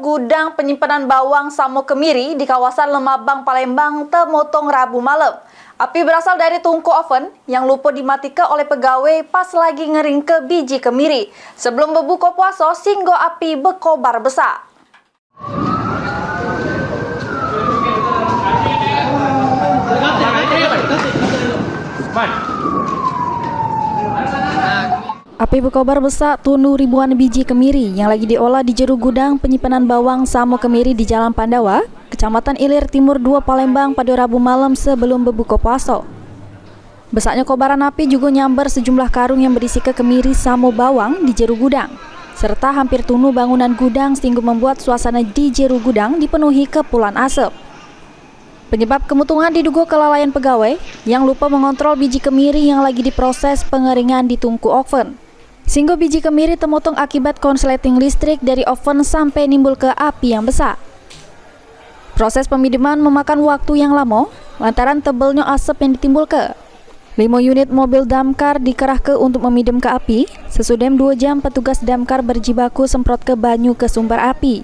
gudang penyimpanan bawang Samo Kemiri di kawasan Lemabang, Palembang temotong Rabu malam. Api berasal dari tungku oven yang lupa dimatikan oleh pegawai pas lagi ngering ke biji kemiri. Sebelum berbuka puasa, singgo api berkobar besar. Api berkobar besar tunu ribuan biji kemiri yang lagi diolah di jero gudang penyimpanan bawang Samo Kemiri di Jalan Pandawa, Kecamatan Ilir Timur 2 Palembang pada Rabu malam sebelum berbuka puasa. Besarnya kobaran api juga nyambar sejumlah karung yang berisi kemiri Samo bawang di jero gudang, serta hampir tunu bangunan gudang sehingga membuat suasana di jero gudang dipenuhi kepulan asap. Penyebab kemutungan diduga kelalaian pegawai yang lupa mengontrol biji kemiri yang lagi diproses pengeringan di tungku oven. Sehingga biji kemiri temotong akibat konsleting listrik dari oven sampai nimbul ke api yang besar. Proses pemadaman memakan waktu yang lama lantaran tebalnya asap yang ditimbulkan. 5 unit mobil damkar dikerahkan untuk memadam ke api. Sesudah 2 jam petugas damkar berjibaku semprot ke banyu ke sumber api.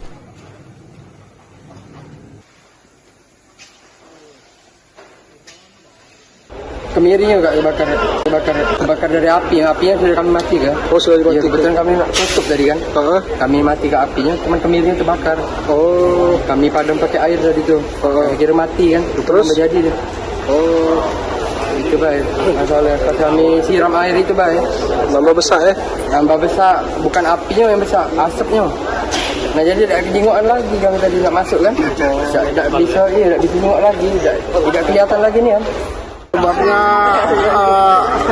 Kemirinya juga kebakar dari api, yang apinya sudah kami mati kan? Oh, sudah dimatikan. Ya, kebetulan kami nak tutup tadi kan? Kami mati ke apinya, cuman kemirinya terbakar. Oh, kami padam pakai air tadi tu. Kira mati kan? Terus? Menjadi dia. Oh, itu baik. Masalah pas kami siram air itu baik. nambah besar Nambah besar, bukan apinya yang besar, asapnya. Nah jadi tak kejingokan lagi kami tadi nak masuk kan? Tak bisa tengok lagi, tidak kelihatan lagi ni kan? Sebabnya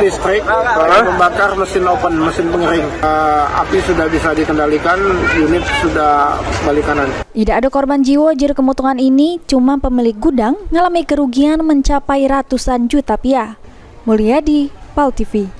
listrik membakar mesin oven, mesin pengering. Api sudah bisa dikendalikan, unit sudah balik kanan. Tidak ada korban jiwa jika kemutungan ini, cuma pemilik gudang mengalami kerugian mencapai ratusan juta rupiah. Mulyadi, PAL TV.